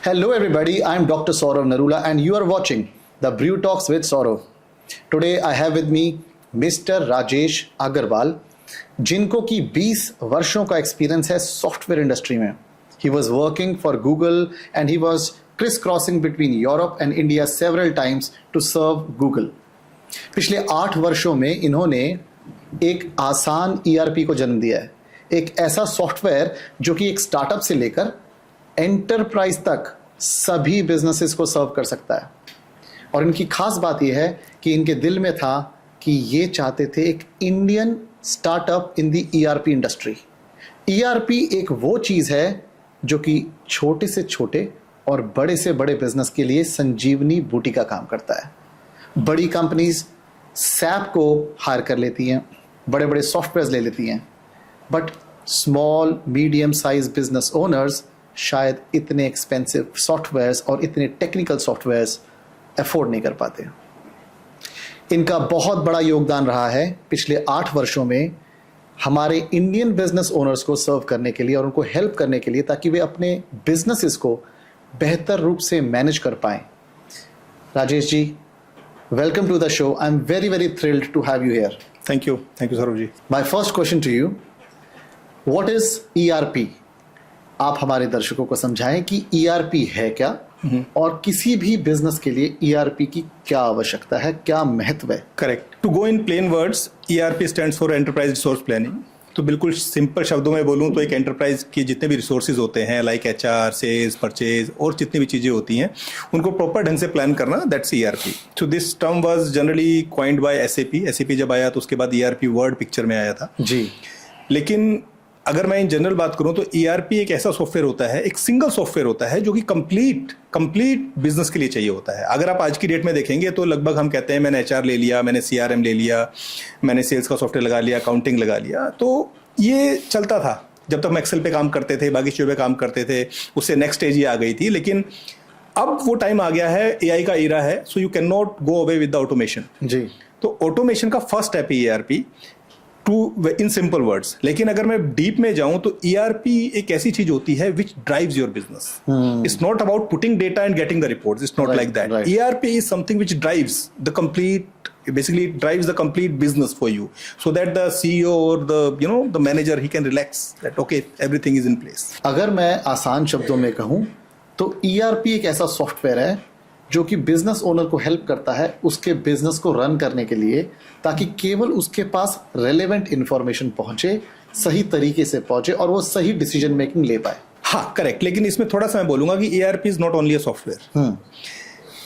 Hello everybody, I am Dr. Saurav Narula and you are watching the Brew Talks with Saurav. Today I have with me Mr. Rajesh Agarwal, जिनको की 20 वर्षों का experience है software industry में. He was working for Google and he was crisscrossing between Europe and India several times to serve Google. पिछले 8 वर्षों में इन्होंने एक आसान ERP को जन्म दिया है. एक ऐसा सॉफ्टवेयर जो कि एक स्टार्टअप से लेकर एंटरप्राइज तक सभी बिजनेसेस को सर्व कर सकता है. और इनकी खास बात यह है कि इनके दिल में था कि ये चाहते थे एक Indian startup in the ERP industry. ERP एक वो चीज़ है जो कि छोटे से छोटे और बड़े से बड़े बिजनेस के लिए संजीवनी बूटी का काम करता है. बड़ी कंपनीज SAP को हायर कर लेती हैं, बड़े बड़े सॉफ्टवेयर ले लेती हैं, but small medium size business owners शायद इतने एक्सपेंसिव सॉफ्टवेयर्स और इतने टेक्निकल सॉफ्टवेयर्स अफोर्ड नहीं कर पाते. इनका बहुत बड़ा योगदान रहा है पिछले 8 वर्षों में हमारे इंडियन बिजनेस ओनर्स को सर्व करने के लिए और उनको हेल्प करने के लिए, ताकि वे अपने बिजनेसेस को बेहतर रूप से मैनेज कर पाएं. Rajesh ji, welcome to the show. I am very thrilled to have you here. Thank you Saurabh ji. My first question to you, what is ERP? आप हमारे दर्शकों को समझाएं कि ERP है क्या और किसी भी बिजनेस के लिए ERP की क्या आवश्यकता है, क्या महत्व है. Correct. To go in plain words, ERP stands for enterprise resource planning. तो बिल्कुल सिंपल शब्दों में बोलूं तो एक एंटरप्राइज के जितने भी रिसोर्सेज होते हैं, लाइक HR, सेल्स, परचेज और जितनी भी चीज़ें होती हैं, उनको प्रॉपर ढंग से प्लान करना, that's ERP. So this term was generally coined by SAP जब आया तो उसके बाद ERP वर्ड पिक्चर में आया था जी. लेकिन अगर मैं इन जनरल बात करूं तो ERP एक ऐसा सॉफ्टवेयर होता है, एक सिंगल सॉफ्टवेयर होता है जो कि कंप्लीट बिजनेस के लिए चाहिए होता है. अगर आप आज की डेट में देखेंगे तो लगभग हम कहते हैं मैंने HR ले लिया, मैंने CRM ले लिया, मैंने सेल्स का सॉफ्टवेयर लगा लिया, अकाउंटिंग लगा लिया. तो ये चलता था जब तक हम एक्सेल पे काम करते थे, बाकी चीज़ों पे काम करते थे. उससे नेक्स्ट स्टेज ये आ गई थी. लेकिन अब वो टाइम आ गया है, AI का एरा है, so you can not go away with the automation. जी. तो ऑटोमेशन का फर्स्ट स्टेप है ERP, इन सिंपल वर्ड्स. लेकिन अगर मैं डीप में जाऊं तो ERP एक ऐसी चीज होती है which drives your business. It's not about putting data and getting the reports. It's not like that. ERP is something which drives the complete, basically it drives the complete business for you, so that the CEO or the manager, he can relax that okay, everything is in place. अगर मैं आसान शब्दों में कहूं तो ERP एक ऐसा software है जो कि बिजनेस ओनर को हेल्प करता है उसके बिजनेस को रन करने के लिए, ताकि केवल उसके पास रेलेवेंट इंफॉर्मेशन पहुंचे, सही तरीके से पहुंचे और वो सही डिसीजन मेकिंग ले पाए. हाँ, करेक्ट. लेकिन इसमें थोड़ा सा मैं बोलूंगा कि ERP is not only a software.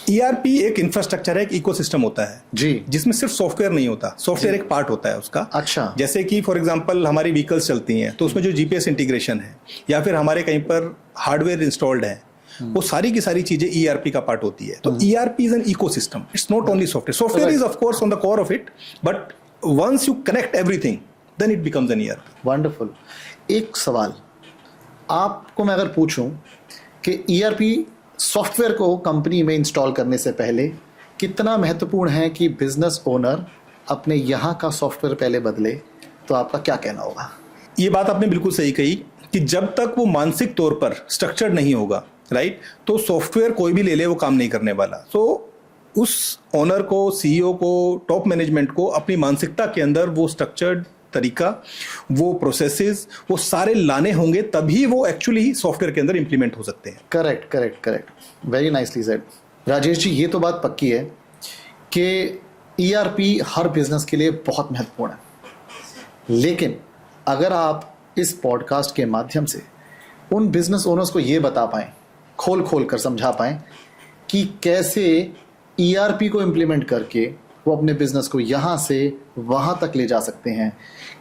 ERP एक इंफ्रास्ट्रक्चर है, एक इकोसिस्टम होता है जी, जिसमें सिर्फ सॉफ्टवेयर नहीं होता. सॉफ्टवेयर एक पार्ट होता है उसका. अच्छा. जैसे कि फॉर एग्जांपल हमारी व्हीकल्स चलती हैं तो उसमें जो GPS इंटीग्रेशन है या फिर हमारे कहीं पर हार्डवेयर इंस्टॉल्ड है, वो सारी की सारी चीजें ERP का पार्ट होती है. तो ERP is an ecosystem. It's not only software. Software is of course on the core of it, but once you connect everything then it becomes an ERP. Wonderful. एक सवाल आपको मैं अगर पूछूं कि ERP सॉफ्टवेयर को कंपनी में install करने से पहले कितना महत्वपूर्ण है कि बिजनेस ओनर अपने यहाँ का सॉफ्टवेयर पहले बदले, तो आपका क्या कहना होगा? ये बात आपने बिल्कुल सही कही कि जब तक वो मानसिक तौर पर स्ट्रक्चर्ड नहीं होगा, राइट, तो सॉफ्टवेयर कोई भी ले ले वो काम नहीं करने वाला. तो उस ओनर को, CEO को, टॉप मैनेजमेंट को अपनी मानसिकता के अंदर वो स्ट्रक्चर्ड तरीका, वो प्रोसेसेस, वो सारे लाने होंगे, तभी वो एक्चुअली सॉफ्टवेयर के अंदर इंप्लीमेंट हो सकते हैं. Correct. Very nicely said. Rajesh ji, ये तो बात पक्की है कि ERP हर बिजनेस के लिए बहुत महत्वपूर्ण है. लेकिन अगर आप इस पॉडकास्ट के माध्यम से उन बिजनेस ओनर्स को ये बता पाएं, खोल कर समझा पाएं कि कैसे ERP को इम्प्लीमेंट करके वो अपने बिजनेस को यहाँ से वहाँ तक ले जा सकते हैं,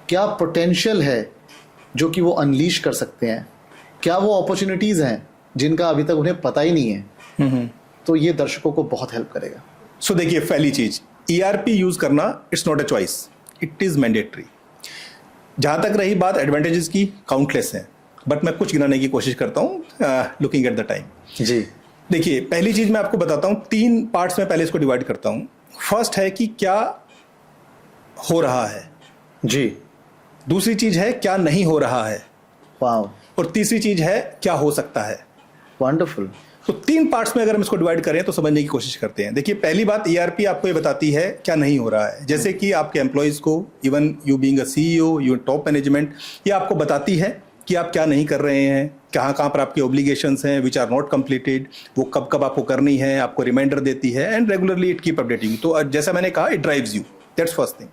क्या पोटेंशियल है जो कि वो अनलीश कर सकते हैं, क्या वो अपॉर्चुनिटीज़ हैं जिनका अभी तक उन्हें पता ही नहीं है, तो ये दर्शकों को बहुत हेल्प करेगा. सो देखिए, पहली चीज, ERP यूज करना it's not a choice, it is mandatory. जहाँ तक रही बात एडवांटेजेस की, काउंटलेस हैं, बट मैं कुछ गिनाने की कोशिश करता हूँ लुकिंग एट द टाइम. जी. देखिए, पहली चीज मैं आपको बताता हूँ, 3 पार्ट्स में पहले इसको डिवाइड करता हूँ. फर्स्ट है कि क्या हो रहा है. जी. दूसरी चीज है क्या नहीं हो रहा है. वाओ. और तीसरी चीज है क्या हो सकता है. वंडरफुल. तो 3 पार्ट्स में अगर हम इसको डिवाइड करें तो समझने की कोशिश करते हैं। देखिए, पहली बात, ईआरपी आपको ये बताती है क्या नहीं हो रहा है। जैसे कि आपके एम्प्लॉयज को, even you being a CEO, you top management, ये आपको बताती है कि आप क्या नहीं कर रहे हैं, कहाँ कहाँ पर आपके ऑब्लिगेशंस हैं विच आर नॉट कंप्लीटेड, वो कब कब आपको करनी है, आपको रिमाइंडर देती है, and regularly it keep updating. तो जैसा मैंने कहा, it drives you, that's first thing.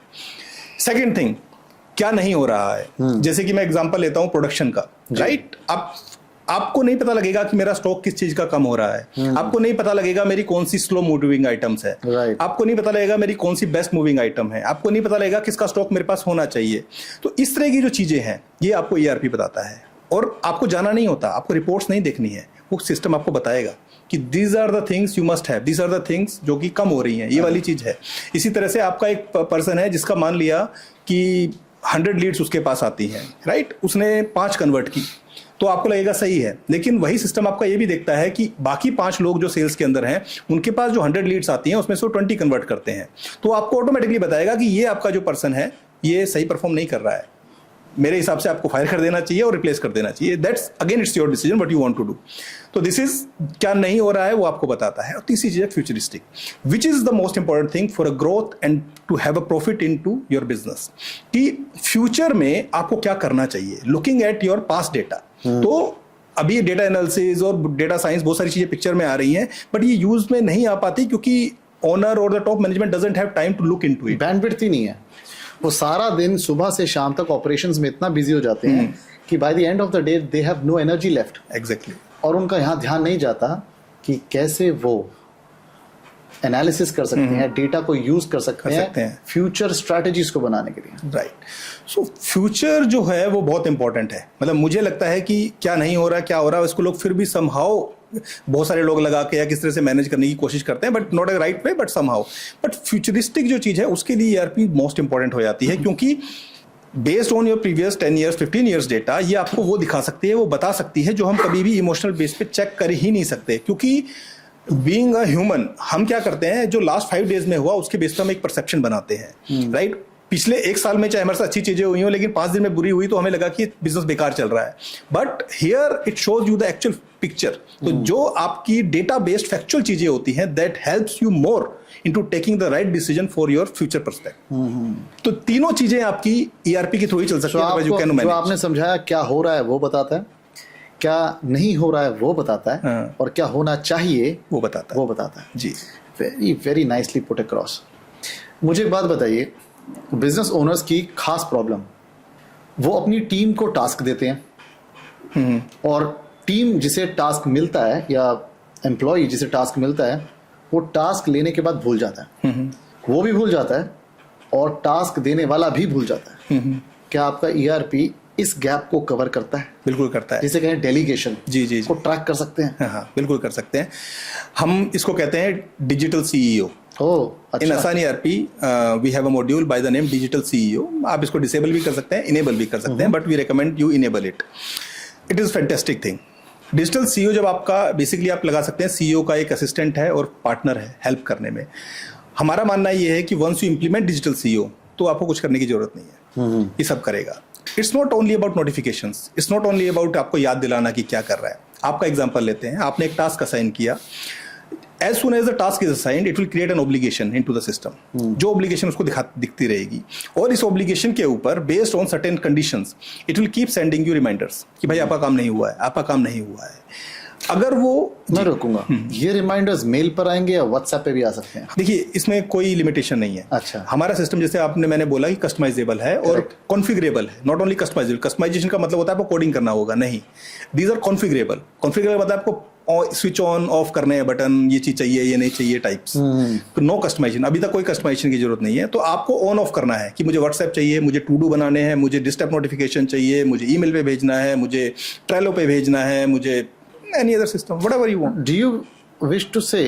Second thing, क्या नहीं हो रहा है। जैसे कि मैं एग्जांपल लेता हूं प्रोडक्शन का, राइट। आपको नहीं पता लगेगा कि मेरा स्टॉक किस चीज का कम हो रहा है, आपको नहीं पता लगेगा मेरी कौन सी स्लो मूविंग आइटम्स है, आपको नहीं पता लगेगा मेरी कौन सी बेस्ट मूविंग आइटम है, आपको नहीं पता लगेगा किसका स्टॉक मेरे पास होना चाहिए। तो इस तरह की जो चीजें हैं ये आपको ईआरपी बताता है, और आपको जाना नहीं होता, आपको रिपोर्ट्स नहीं देखनी है, वो सिस्टम आपको बताएगा कि these are the things you must have, these are the things जो कि कम हो रही हैं, ये वाली चीज है। इसी तरह से आपका एक पर्सन है जिसका मान लिया कि 100 लीड्स उसके पास आती हैं, राइट, उसने 5 कन्वर्ट की, तो आपको लगेगा सही है। लेकिन वही सिस्टम आपका ये भी देखता है कि बाकी 5 लोग जो सेल्स के अंदर हैं, उनके पास जो 100 लीड्स आती हैं उसमें से वो 20 कन्वर्ट करते हैं। तो आपको ऑटोमेटिकली बताएगा कि ये आपका जो पर्सन है ये सही परफॉर्म नहीं कर रहा है, मेरे हिसाब से आपको फायर कर देना चाहिए और रिप्लेस कर देना चाहिए। That's again it's your decision what you want to do. तो दिस इज क्या नहीं हो रहा है वो आपको बताता है। और तीसरी चीज है futuristic, which is the most important thing for a growth and to have a profit in to your business, कि फ्यूचर में आपको क्या करना चाहिए, looking at your past data. तो अभी डेटा एनालिसिस और डेटा साइंस बहुत सारी चीजें पिक्चर में आ रही हैं, बट ये यूज में नहीं आ पाती क्योंकि ओनर और the top management doesn't have time to look into it. Bandwidth ही नहीं है, वो सारा दिन सुबह से शाम तक ऑपरेशंस में इतना बिजी हो जाते हैं कि by the end of the day they have no energy left. Exactly. और उनका यहाँ ध्यान नहीं जाता कि कैसे वो एनालिसिस कर सकते हैं, डेटा को यूज कर सकते हैं फ्यूचर स्ट्रैटेजीज को बनाने के लिए। राइट। सो फ्यूचर जो है वो बहुत इंपॉर्टेंट है। मतलब मुझे लगता है कि क्या नहीं हो रहा, क्या हो रहा है, उसको लोग फिर भी समहाउ, बहुत सारे लोग लगा के या किस तरह से मैनेज करने की कोशिश करते हैं, but not a right way, but somehow. But futuristic जो चीज है उसके लिए ईआरपी मोस्ट इंपॉर्टेंट हो जाती है, क्योंकि based on your previous 10 years 15 years data, ये आपको वो दिखा सकती है, वो बता सकती है जो हम कभी भी इमोशनल बेस पे चेक कर ही नहीं सकते। क्योंकि बीइंग अ ह्यूमन हम क्या करते हैं, जो लास्ट 5 डेज में हुआ उसके बेस पे हम एक परसेप्शन बनाते हैं, राइट। पिछले 1 साल में चाहे हमारे साथ अच्छी चीजें हुई हो, लेकिन 5 दिन में बुरी हुई तो हमें लगा कि बिजनेस बेकार चल रहा है। But here it shows you the actual picture. तो जो आपकी डेटा बेस्ड फैक्चुअल चीजें होती हैं, that helps you more into taking the right decision for your future perspective. तो तीनों चीजें आपकी ईआरपी के थ्रू ही चल सकती है। जो आपने समझाया, क्या हो रहा है वो बताता है, क्या नहीं हो रहा है वो बताता है, और क्या होना चाहिए वो बताता है। जी, very very nicely put across. मुझे एक बात बताइए, बिजनेस ओनर्स की खास प्रॉब्लम, वो अपनी टीम को टास्क देते हैं, और टीम जिसे टास्क मिलता है या एम्प्लॉय जिसे टास्क मिलता है, वो टास्क लेने के बाद भूल जाता है, वो भी भूल जाता है और टास्क देने वाला भी भूल जाता है। क्या आपका ईआरपी इस गैप को कवर करता है? बिल्कुल करता है। जिसे कहें डेलीगेशन, जी को ट्रैक कर सकते हैं? हाँ, बिल्कुल कर सकते हैं। हम इसको कहते हैं digital CEO. In Aasaan ERP we have a module by the name digital CEO. आप इसको डिसेबल भी कर सकते हैं, इनेबल भी कर सकते हैं, but we recommend you enable it. It is fantastic thing. Digital CEO जब आपका, बेसिकली आप लगा सकते हैं सीईओ का एक असिस्टेंट है और पार्टनर है हेल्प करने में। हमारा मानना ये है कि once you implement digital CEO तो आपको कुछ करने की जरूरत नहीं है, ये सब करेगा। It's not only about notifications, it's not only about आपको याद दिलाना कि क्या कर रहा है। आपका एग्जांपल लेते हैं, आपने एक टास्क असाइन किया, as soon as the task is assigned it will create an obligation into the system, जो obligation उसको दिखती रहेगी, और इस obligation के ऊपर based on certain conditions it will keep sending you reminders कि भाई आपका काम नहीं हुआ है, आपका काम नहीं हुआ है। अगर वो, मैं रोकूंगा, ये रिमाइंडर्स मेल पर आएंगे या व्हाट्सएप पे भी आ सकते हैं? देखिए, इसमें कोई लिमिटेशन नहीं है। अच्छा। हमारा सिस्टम, जैसे मैंने बोला कि कस्टमाइजेबल है और कॉन्फ़िगरेबल है। नॉट ओनली कस्टमाइजेबल, कस्टमाइजेशन का मतलब होता है आपको कोडिंग करना होगा, नहीं, दीज आर कॉन्फ़िगरेबल। कॉन्फ़िगरेबल मतलब आपको स्विच ऑन ऑफ करने हैं बटन, ये चीज चाहिए, ये नहीं चाहिए टाइप्स। तो नो कस्टमाइजेशन, अभी तक कोई कस्टमाइजेशन की जरूरत नहीं है। तो आपको ऑन ऑफ करना है कि मुझे व्हाट्सएप चाहिए, मुझे टू डू बनाने हैं, मुझे डिस्टर्ब नोटिफिकेशन चाहिए, मुझे ईमेल पे भेजना है, मुझे ट्रेलो पे भेजना है, मुझे any other system, whatever you want. Do you wish to say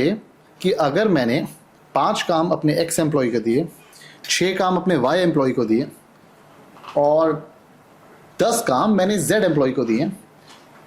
कि अगर मैंने 5 काम अपने X एम्प्लॉय को दिए, 6 काम अपने Y एम्प्लॉय को दिए और 10 काम मैंने Z एम्प्लॉय को दिए,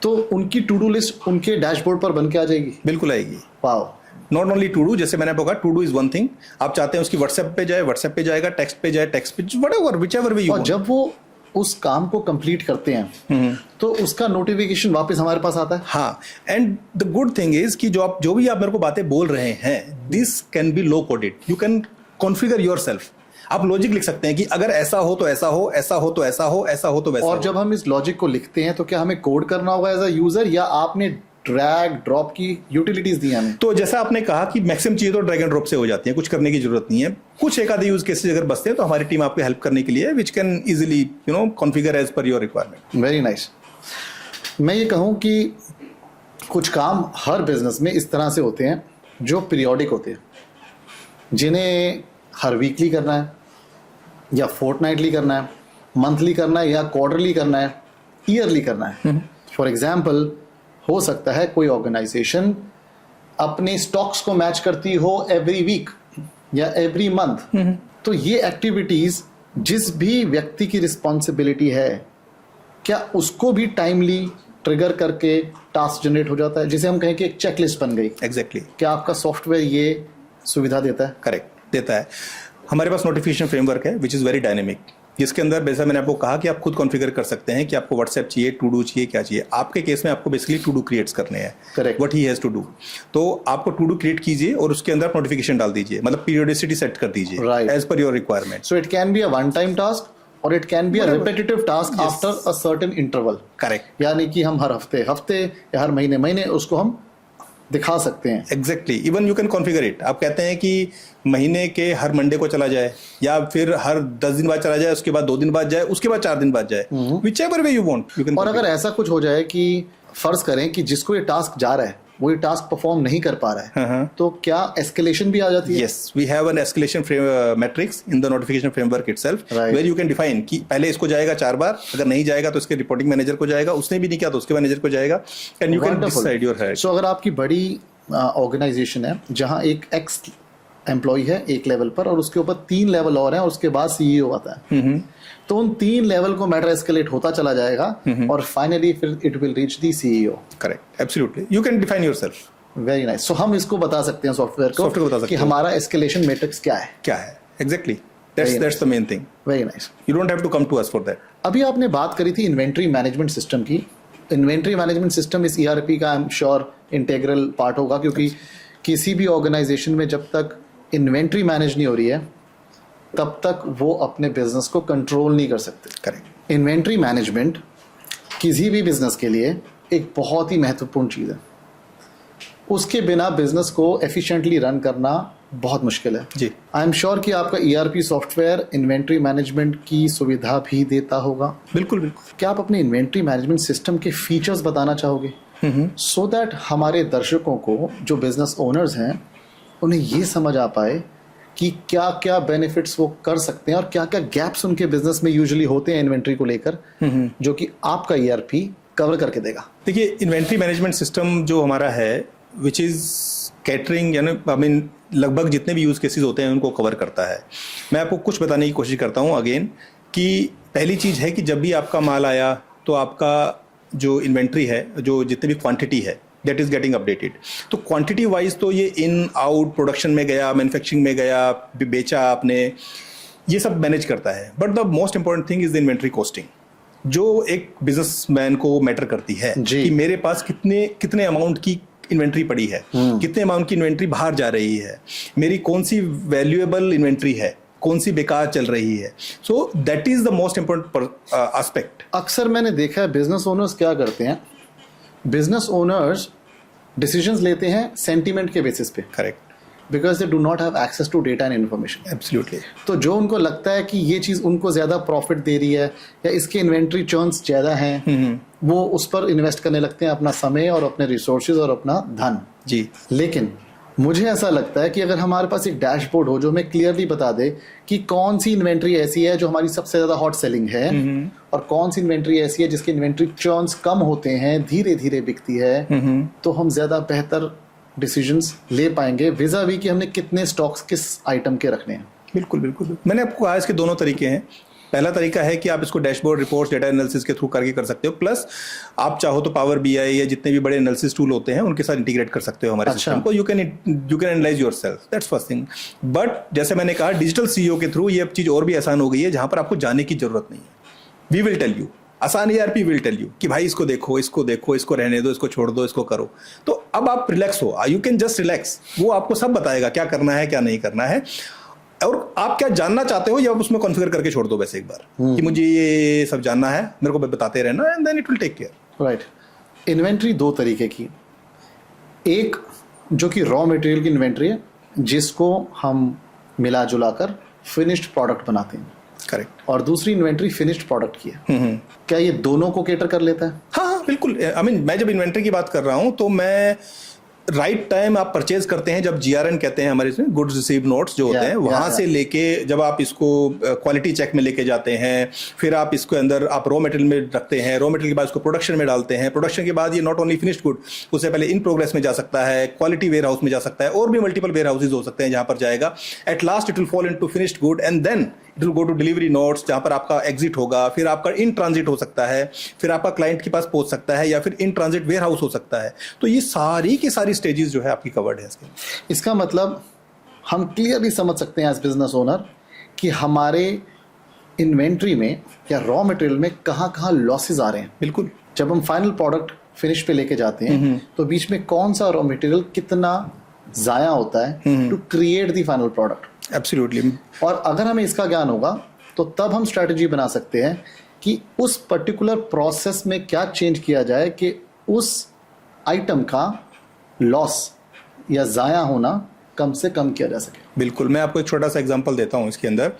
तो उनकी टू डू लिस्ट उनके डैशबोर्ड पर बन के आ जाएगी? बिल्कुल आएगी। Wow. Not only to do, जैसे मैंने आपको कहा, to do is one thing. आप चाहते हैं उसकी व्हाट्सएप पे जाए, व्हाट्सएप पे जाएगा, टेक्स्ट पे जाए, टेक्स्ट पे, whatever, whichever way you want. और जब वो उस काम को कंप्लीट करते हैं तो उसका नोटिफिकेशन वापस हमारे पास आता है। हाँ, and the good thing is कि जो भी आप मेरे को बातें बोल रहे हैं, this can be low coded, you can configure yourself. आप लॉजिक लिख सकते हैं कि अगर ऐसा हो तो ऐसा हो, ऐसा हो तो ऐसा हो, ऐसा हो तो वैसा और हो। जब हम इस लॉजिक को लिखते हैं तो क्या हमें कोड करना होगा एज अ यूजर, या आपने ड्रैग ड्रॉप की यूटिलिटीज दी हमें? तो जैसा आपने कहा कि मैक्सिमम चीजें तो ड्रैग एंड ड्रॉप से हो जाती हैं, कुछ करने की जरूरत नहीं है। कुछ एक आधे यूज केसेस अगर बचते हैं तो हमारी टीम आपको हेल्प करने के लिए which can easily configure as per your requirement. Very nice. मैं ये कहूँ कि कुछ काम हर बिजनेस में इस तरह से होते हैं जो पीरियोडिक होते हैं, जिन्हें हर वीकली करना है या फोर्टनाइटली करना है, मंथली करना है या क्वार्टरली करना है, ईयरली करना है। फॉर एग्जाम्पल, हो सकता है कोई ऑर्गेनाइजेशन अपने स्टॉक्स को मैच करती हो एवरी वीक या एवरी मंथ। तो ये एक्टिविटीज जिस भी व्यक्ति की रिस्पॉन्सिबिलिटी है, क्या उसको भी टाइमली ट्रिगर करके टास्क जनरेट हो जाता है, जिसे हम कहें कि एक चेकलिस्ट बन गई? एग्जैक्टली। क्या आपका सॉफ्टवेयर ये सुविधा देता है? करेक्ट, देता है। हमारे पास नोटिफिकेशन फ्रेमवर्क है विच इज़ वेरी डायनेमिक, जिसके अंदर जैसा मैंने आपको कहा कि आप खुद कॉन्फ़िगर कर सकते हैं कि आपको व्हाट्सएप चाहिए, टू डू चाहिए, क्या चाहिए। आपके केस में आपको बेसिकली टू डू क्रिएट्स करने हैं, Correct. What he has to do. तो आपको टू डू क्रिएट कीजिए और उसके अंदर नोटिफिकेशन डाल दीजिए, मतलब पीरियोडिसिटी सेट कर दीजिए Right. As per your requirement. So it can be a one-time task or it can be a Whatever. repetitive task Yes. after a certain interval. Correct, यानी कि हम हर हफ्ते या हर महीने उसको हम दिखा सकते हैं। Exactly. Even you can configure it. आप कहते हैं कि महीने के हर मंडे को चला जाए, या फिर हर 10 दिन बाद चला जाए, उसके बाद 2 दिन बाद जाए, उसके बाद 4 दिन बाद जाए, which ever way you want you can. और अगर ऐसा कुछ हो जाए कि फर्ज करें कि जिसको ये टास्क जा रहा है वो ये टास्क परफॉर्म नहीं कर पा रहा है, तो क्या एस्केलेशन भी आ जाती है? Yes, we have an escalation matrix in the notification framework itself, Right. where you can define कि पहले इसको जाएगा 4 बार, अगर नहीं जाएगा तो इसके रिपोर्टिंग मैनेजर को जाएगा, उसने भी नहीं किया तो उसके मैनेजर को जाएगा, and you can Wonderful. decide your head. So अगर आपकी बड़ी ऑर्गेनाइजेशन है जहां एक एक्स एम्प्लॉय है एक लेवल पर और उसके ऊपर 3 लेवल और हैं और उसके बाद सीईओ आता है, तो उन 3 लेवल को मैटर एस्केलेट होता चला जाएगा और फाइनली फिर it will reach the CEO. Correct, absolutely. You can define yourself. Very nice. So हम इसको बता सकते हैं सॉफ्टवेयर Software को बता को सकते कि हैं। हमारा एस्केलेशन मैट्रिक्स क्या है। क्या है? Exactly. Very That's the main thing. Very nice. You don't have to come to us for that. अभी आपने बात करी थी इन्वेंट्री मैनेजमेंट सिस्टम की। इन्वेंट्री मैनेजमेंट सिस्टम इस ईआरपी का आई एम श्योर इंटीग्रल पार्ट होगा, क्योंकि किसी भी ऑर्गेनाइजेशन में जब तक इन्वेंट्री मैनेज नहीं हो रही है तब तक वो अपने बिजनेस को कंट्रोल नहीं कर सकते। Correct. इन्वेंट्री मैनेजमेंट किसी भी बिजनेस के लिए एक बहुत ही महत्वपूर्ण चीज़ है। उसके बिना बिजनेस को एफिशिएंटली रन करना बहुत मुश्किल है। जी। आई एम श्योर कि आपका ईआरपी सॉफ्टवेयर इन्वेंट्री मैनेजमेंट की सुविधा भी देता होगा। बिल्कुल बिल्कुल। क्या आप अपने इन्वेंट्री मैनेजमेंट सिस्टम के फीचर्स बताना चाहोगे, सो दैट हमारे दर्शकों को जो बिजनेस ओनर्स हैं उन्हें ये समझ आ पाए कि क्या क्या बेनिफिट्स वो कर सकते हैं और क्या क्या गैप्स उनके बिजनेस में यूजुअली होते हैं इन्वेंट्री को लेकर, जो कि आपका ईआरपी कवर करके देगा? देखिए, इन्वेंट्री मैनेजमेंट सिस्टम जो हमारा है विच इज़ कैटरिंग, यानी आई मीन लगभग जितने भी यूज़ केसेस होते हैं उनको कवर करता है। मैं आपको कुछ बताने की कोशिश करता हूँ अगेन, कि पहली चीज़ है कि जब भी आपका माल आया तो आपका जो इन्वेंट्री है, जो जितनी भी क्वांटिटी है, दैट इज़ गेटिंग अपडेटेड। तो क्वांटिटी वाइज तो ये इन आउट प्रोडक्शन में गया, मैन्युफैक्चरिंग में गया, बेचा आपने, ये सब मैनेज करता है। But the most important thing is the inventory costing, जो एक बिजनेसमैन को मैटर करती है जी। कि मेरे पास कितने अमाउंट की इन्वेंट्री पड़ी है, कितने अमाउंट की इन्वेंट्री बाहर जा रही है, मेरी कौन सी वैल्यूएबल इन्वेंट्री है, कौन सी बेकार चल रही है। So that is the most important aspect. अक्सर मैंने देखा है बिजनेस ओनर्स क्या करते हैं, बिजनेस ओनर्स डिसीजंस लेते हैं सेंटीमेंट के बेसिस पे, correct, because they do not have access to data and information. Absolutely. तो जो उनको लगता है कि ये चीज़ उनको ज़्यादा प्रॉफिट दे रही है या इसके इन्वेंट्री चर्न्स ज़्यादा हैं, वो उस पर इन्वेस्ट करने लगते हैं अपना समय और अपने रिसोर्सेज और अपना धन। जी। लेकिन मुझे ऐसा लगता है कि अगर हमारे पास एक डैशबोर्ड हो जो हमें क्लियरली बता दे कि कौन सी इन्वेंट्री ऐसी है जो हमारी सबसे ज़्यादा हॉट सेलिंग है और कौन सी इन्वेंट्री ऐसी है जिसकी इन्वेंट्री चर्न्स कम होते हैं, धीरे धीरे बिकती है, तो हम ज़्यादा बेहतर डिसीजंस ले पाएंगे विज़ावी कि हमने कितने स्टॉक्स किस आइटम के रखने हैं। बिल्कुल बिल्कुल। मैंने आपको कहा इसके दोनों तरीके हैं। पहला तरीका है कि आप इसको डैशबोर्ड रिपोर्ट्स, डेटा एनालिसिस के थ्रू करके कर सकते हो, प्लस आप चाहो तो पावर बीआई या जितने भी बड़े एनालिसिस टूल होते हैं उनके साथ इंटीग्रेट कर सकते हो हमारे सिस्टम को। You can analyse yourself, that's first thing. But जैसे मैंने कहा, डिजिटल सीईओ के थ्रू ये चीज़ और भी आसान हो गई है, जहां पर आपको जाने की जरूरत नहीं है। वी विल टेल यू, आसान ERP विल टेल यू कि भाई इसको देखो, इसको रहने दो, इसको छोड़ दो, इसको करो। तो अब आप रिलैक्स हो, यू कैन जस्ट रिलैक्स। वो आपको सब बताएगा क्या करना है क्या नहीं करना है, और आप क्या जानना चाहते हो, या आप उसमें कॉन्फ़िगर करके छोड़ दो बस एक बार कि मुझे ये सब जानना है, मेरे को बताते रहना, and then it will take care. Right. Inventory दो तरीके की, एक जो कि रॉ मटेरियल की इन्वेंट्री है जिसको हम मिला जुला कर फिनिश्ड प्रोडक्ट बनाते हैं, करेक्ट। और दूसरी इन्वेंट्री फिनिश्ड प्रोडक्ट की है। क्या ये दोनों को केटर कर लेता है? हाँ बिल्कुल। आई मीन मैं जब इन्वेंट्री की बात कर रहा हूँ तो मैं राइट टाइम आप परचेज करते हैं, जब GRN कहते हैं हमारे इसमें, गुड्स रिसीव नोट्स जो होते हैं, वहां से लेके जब आप इसको क्वालिटी चेक में लेके जाते हैं, फिर आप इसको अंदर आप रॉ मटेरियल में रखते हैं, रॉ मटेरियल के बाद इसको प्रोडक्शन में डालते हैं, प्रोडक्शन के बाद ये नॉट ओनली फिनिश्ड गुड, उससे पहले इन प्रोग्रेस में जा सकता है, क्वालिटी वेयर हाउस में जा सकता है, और भी मल्टीपल वेयर हाउसेज हो सकते हैं जहां पर जाएगा। At last it will fall into finished good, and then it will go to delivery notes, जहां पर आपका एग्जिट होगा, फिर आपका इन ट्रांजिट हो सकता है, फिर आपका क्लाइंट के पास पहुंच सकता है, या फिर इन ट्रांजिट वेयर हाउस हो सकता है। तो ये सारी की सारी स्टेजेस जो है आपकी कवर्ड है इसके। इसका मतलब हम क्लियरली समझ सकते हैं एज बिजनेस ओनर कि हमारे इन्वेंट्री में या रॉ मटेरियल में कहाँ कहाँ लॉसेज आ रहे हैं। बिल्कुल। जब हम फाइनल प्रोडक्ट फिनिश पे लेके जाते हैं तो बीच में कौन सा रॉ मटेरियल कितना जाया होता है to create the final product. Absolutely. और अगर हमें इसका ज्ञान होगा तो तब हम स्ट्रैटेजी बना सकते हैं कि उस पर्टिकुलर प्रोसेस में क्या चेंज किया जाए कि उस आइटम का लॉस या जाया होना कम से कम किया जा सके। बिल्कुल। मैं आपको एक छोटा सा एग्जांपल देता हूँ इसके अंदर।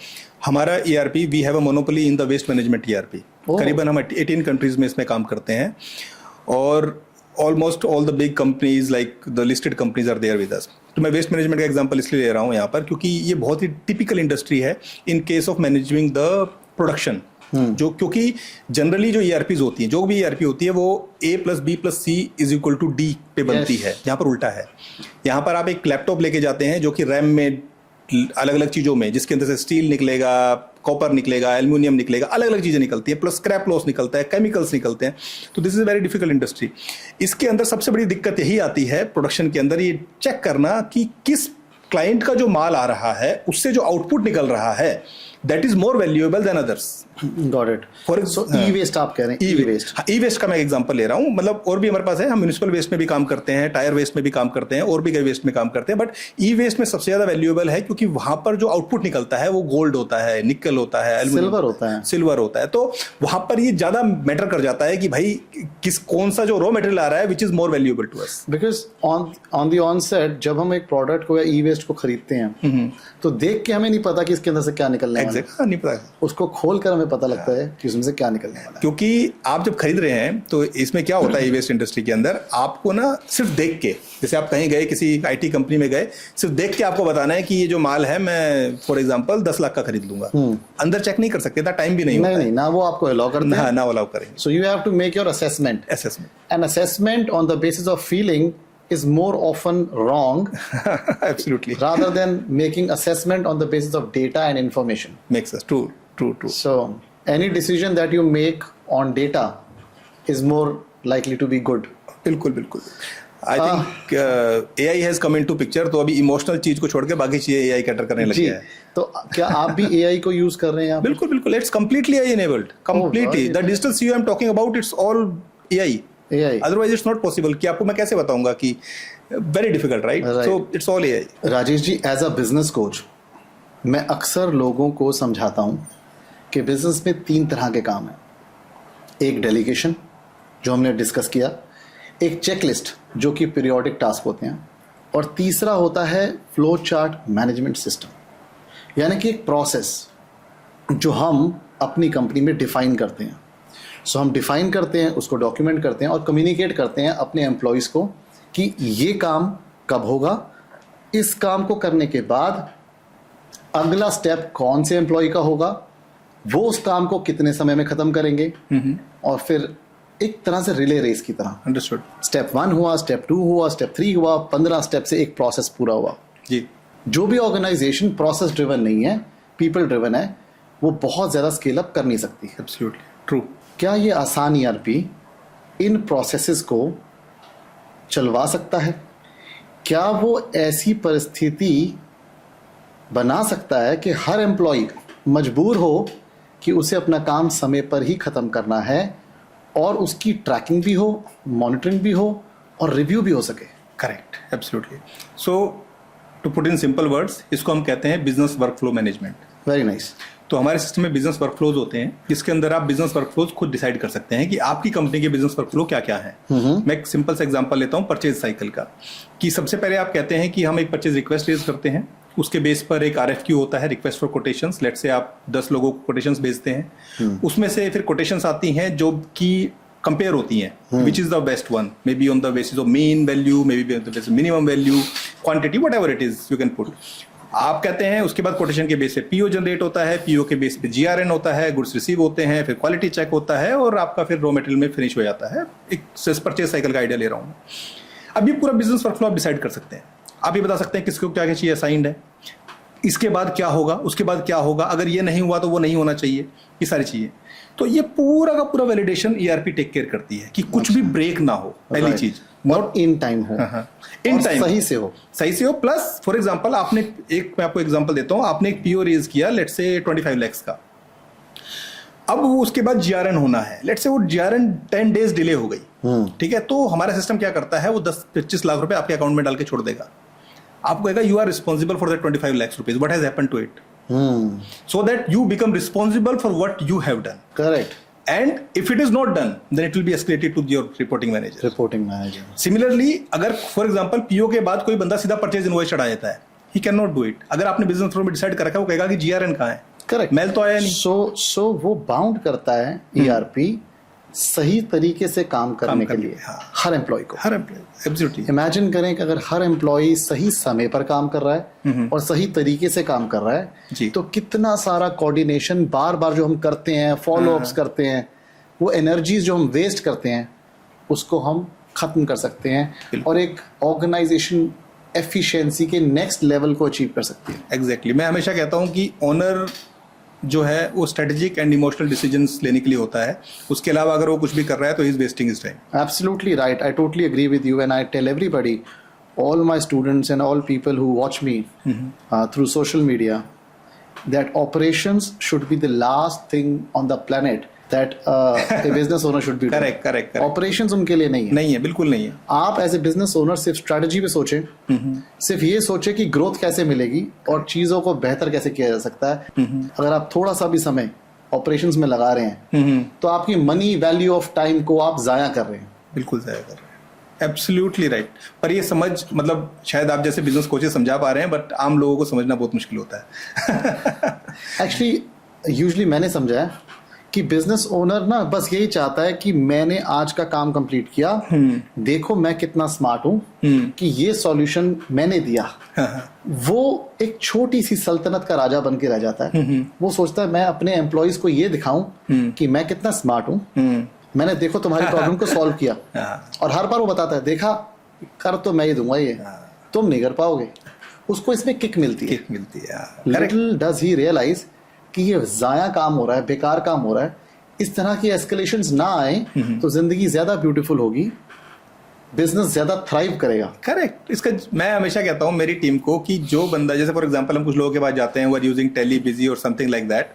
हमारा ERP, we have a monopoly in the waste management ERP। करीबन हम 18 कंट्रीज में इसमें काम करते हैं, और almost all the big companies like the listed companies are there with us. तो मैं वेस्ट मैनेजमेंट का एग्जांपल इसलिए ले रहा हूँ यहाँ पर क्योंकि ये बहुत ही टिपिकल इंडस्ट्री है in case of managing the production. जो क्योंकि जनरली जो ERPs होती हैं, जो भी ERP होती है, वो A+B+C = D पे बनती है, यहाँ पर उल्टा है। यहाँ पर आप एक लैपटॉप लेके जाते हैं जो कि रैम में अलग अलग चीज़ों में, जिसके अंदर से स्टील निकलेगा, कॉपर निकलेगा, एल्यूमिनियम निकलेगा, अलग अलग चीज़ें निकलती है, प्लस स्क्रैप लॉस निकलता है, केमिकल्स निकलते हैं। तो this is very difficult industry. इसके अंदर सबसे बड़ी दिक्कत यही आती है प्रोडक्शन के अंदर, ये चेक करना कि किस क्लाइंट का जो माल आ रहा है उससे जो आउटपुट निकल रहा है that is more valuable than others. Got it. For so e-waste आप कह रहे हैं? ई-वेस्ट। हाँ, ई-वेस्ट का मैं एग्जांपल ले रहा हूँ। मतलब और भी हमारे पास है, हम म्युनिसिपल वेस्ट में भी काम करते हैं, टायर वेस्ट में भी काम करते हैं, और भी कई वेस्ट में काम करते हैं, बट ई-वेस्ट में सबसे ज्यादा वैल्यूएबल है क्योंकि वहां पर जो आउटपुट निकलता है वो गोल्ड होता है, निकल होता है, सिल्वर होता है। तो वहां पर ये ज्यादा मैटर कर जाता है कि भाई कौन सा जो रॉ मटेरियल आ रहा है which is more valuable to us. Because on the onset जब हम एक प्रोडक्ट को या ई-वेस्ट को खरीदते हैं तो देख के हमें नहीं पता कि इसके अंदर से क्या निकलने वाला है। नहीं पता, उसको खोल कर हमें पता लगता है कि उसमें से क्या निकलने वाला है। क्योंकि आप जब खरीद रहे हैं तो इसमें क्या होता है, ई-वेस्ट इंडस्ट्री के अंदर आपको ना सिर्फ देख के, जैसे आप कहीं गए किसी IT कंपनी में गए, सिर्फ देख के आपको बताना है कि ये जो माल है मैं फॉर एग्जांपल 10 लाख का खरीद लूंगा। अंदर चेक नहीं कर सकते, इतना टाइम भी नहीं होता है। नहीं, ना वो आपको अलाउ करते हैं, ना अलाउ करेंगे। So you have to make your assessment. An assessment on the basis of feeling is more often wrong absolutely rather than making assessment on the basis of data and information. Makes sense. True. So any decision that you make on data is more likely to be good. बिल्कुल I think AI has come into picture, तो अभी emotional चीज को छोड़ के बाकी चीजें AI cater करने लगी है। तो क्या आप भी AI को यूज कर रहे हैं? बिल्कुल it's completely AI enabled, completely. The digital CEO I'm talking about, it's all AI. Otherwise it's not possible। कि आपको मैं कैसे बताऊंगा कि very difficult, right? So it's all AI। Rajesh ji, as a business coach मैं अक्सर लोगों को समझाता हूं कि बिजनेस में 3 तरह के काम हैं। एक डेलीगेशन जो हमने डिस्कस किया, एक चेकलिस्ट जो कि पीरियोडिक टास्क होते हैं, और तीसरा होता है फ्लो चार्ट मैनेजमेंट सिस्टम, यानी कि एक प्रोसेस जो हम अपनी कंपनी में डिफाइन करते हैं। सो हम डिफाइन करते हैं, उसको डॉक्यूमेंट करते हैं और कम्युनिकेट करते हैं अपने एम्प्लॉयज़ को कि ये काम कब होगा, इस काम को करने के बाद अगला स्टेप कौन से एम्प्लॉय का होगा, वो उस काम को कितने समय में ख़त्म करेंगे, और फिर एक तरह से रिले रेस की तरह। अंडरस्टूड। स्टेप 1 हुआ, स्टेप 2 हुआ, स्टेप 3 हुआ, 15 स्टेप से एक प्रोसेस पूरा हुआ। जी। जो भी ऑर्गेनाइजेशन प्रोसेस ड्रिवन नहीं है, पीपल ड्रिवन है, वो बहुत ज़्यादा स्केल अप कर नहीं सकती। Absolutely true. क्या ये आसान ERP इन प्रोसेसेस को चलवा सकता है? क्या वो ऐसी परिस्थिति बना सकता है कि हर एम्प्लॉय मजबूर हो कि उसे अपना काम समय पर ही ख़त्म करना है और उसकी ट्रैकिंग भी हो, मॉनिटरिंग भी हो और रिव्यू भी हो सके। Correct, absolutely. So to put in simple words, इसको हम कहते हैं business workflow management. Very nice. तो हमारे सिस्टम में बिजनेस वर्कफ्लोज होते हैं, जिसके अंदर आप बिजनेस वर्कफ्लोज खुद डिसाइड कर सकते हैं कि आपकी कंपनी के बिजनेस वर्कफ्लो क्या क्या है। मैं एक सिंपल सा एग्जांपल लेता हूं परचेज साइकिल का, कि सबसे पहले आप कहते हैं कि हम एक परचेज रिक्वेस्ट रेज करते हैं, उसके बेस पर एक RFQ होता है, रिक्वेस्ट फॉर कोटेशंस। लेट से आप 10 लोगों को कोटेशंस भेजते हैं, उसमें से फिर कोटेशंस आती हैं जो कि कंपेयर होती हैं, विच is the best one, may be on the basis of mean value, may be on the basis minimum value, quantity, what ever it is you can put. आप कहते हैं, उसके बाद कोटेशन के बेस पे PO जनरेट होता है, PO के बेस पे GRN होता है, गुड्स रिसीव होते हैं, फिर क्वालिटी चेक होता है और आपका फिर रॉ मटेरियल में फिनिश हो जाता है। एक परचेज साइकिल का आइडिया ले रहा हूँ। अब ये पूरा बिजनेस वर्कफ्लो आप डिसाइड कर सकते हैं। आप ये बता सकते हैं किसको क्या क्या चाहिए, असाइंड है, इसके बाद क्या होगा, उसके बाद क्या होगा, अगर ये नहीं हुआ तो वो नहीं होना चाहिए, ये सारी चीजें। तो ये पूरा का पूरा वैलिडेशन ERP टेक केयर करती है कि कुछ भी ब्रेक ना हो, पहली चीज, नॉट इन टाइम हो, इन टाइम सही से हो, सही से हो। प्लस फॉर एग्जांपल आपने एक, मैं आपको एग्जांपल देता हूं, आपने एक PO रेज किया लेट्स से 25 लाख का, अब वो उसके बाद GRN होना है, लेट्स से वो GRN 10 डेज डिले हो गई, ठीक है, तो हमारा सिस्टम क्या करता है, वो 10-25 लाख रुपए आपके अकाउंट में डाल के छोड़ देगा। आपको कहेगा you are responsible for that 25 lakh rupees, what has happened to it, so that you become responsible for what you have done. Correct. And if it is not done, then it will be escalated to your reporting manager. Reporting manager. Similarly, अगर for example PO के बाद कोई बंदा सीधा purchase invoice चढ़ा देता है, he cannot do it. अगर आपने बिजनेस फ्लो में डिसाइड कर रखा है, वो कहेगा कि GRN कहाँ है, करेक्ट, मेल तो आया नहीं। सो वो बाउंड करता है ERP सही तरीके से काम करने के लिए हर एम्प्लॉय को, हर एम्प्लॉय, एब्सोल्युटली। इमेजिन करें कि अगर हर एम्प्लॉय सही समय पर काम कर रहा है और सही तरीके से काम कर रहा है, तो कितना सारा कोऑर्डिनेशन बार बार जो हम करते हैं, फॉलो अप्स करते हैं, वो एनर्जीज जो हम वेस्ट करते हैं उसको हम खत्म कर सकते हैं और एक ऑर्गेनाइजेशन एफिशिएंसी के नेक्स्ट लेवल को अचीव कर सकती है। एग्जैक्टली, मैं हमेशा कहता हूँ कि ओनर जो है वो स्ट्रेटेजिक एंड इमोशनल डिसीजंस लेने के लिए होता है, उसके अलावा अगर वो कुछ भी कर रहा है तो he is wasting his time. Absolutely right. I totally agree with you, and I tell everybody, all my students and all people who watch me through social media, that operations should be the last thing on the planet that a business owner should be doing. Correct. Operations उनके लिए नहीं है। नहीं है, बिल्कुल नहीं है। आप एज ए बिजनेस ओनर सिर्फ स्ट्रेटजी पे सोचें, सिर्फ ये सोचें कि ग्रोथ कैसे मिलेगी और चीजों को बेहतर कैसे किया जा सकता है। अगर आप थोड़ा सा भी समय ऑपरेशंस में लगा रहे हैं तो आपकी मनी वैल्यू ऑफ टाइम को आप जाया कर रहे हैं। बिल्कुल जाया कर रहे हैं, एब्सोल्युटली राइट। पर ये समझ, मतलब शायद आप जैसे बिजनेस कोचेस समझा पा रहे हैं, बट आम लोगों को समझना बहुत मुश्किल होता है। एक्चुअली यूजुअली मैंने समझा है कि बिजनेस ओनर ना बस यही चाहता है कि मैंने आज का काम कंप्लीट किया, देखो मैं कितना स्मार्ट हूं कि ये सॉल्यूशन मैंने दिया। वो एक छोटी सी सल्तनत का राजा बन के रह जाता है। वो सोचता है मैं अपने एम्प्लॉयज को ये दिखाऊं कि मैं कितना स्मार्ट हूं, मैंने देखो तुम्हारी प्रॉब्लम को सॉल्व किया। और हर बार वो बताता है देखा कर तो मैं ही दूंगा, ये तुम नहीं कर पाओगे। उसको इसमें किक मिलती है। लिटिल डज ही रियलाइज कि ये जाया काम हो रहा है, बेकार काम हो रहा है। इस तरह की एस्केलेशंस ना आए तो जिंदगी ज्यादा ब्यूटीफुल होगी, बिजनेस ज्यादा थ्राइव करेगा। करेक्ट। इसका मैं हमेशा कहता हूँ मेरी टीम को कि जो बंदा, जैसे फॉर एग्जांपल हम कुछ लोगों के पास जाते हैं, वो आर यूजिंग टेली बिजी और समथिंग लाइक दैट,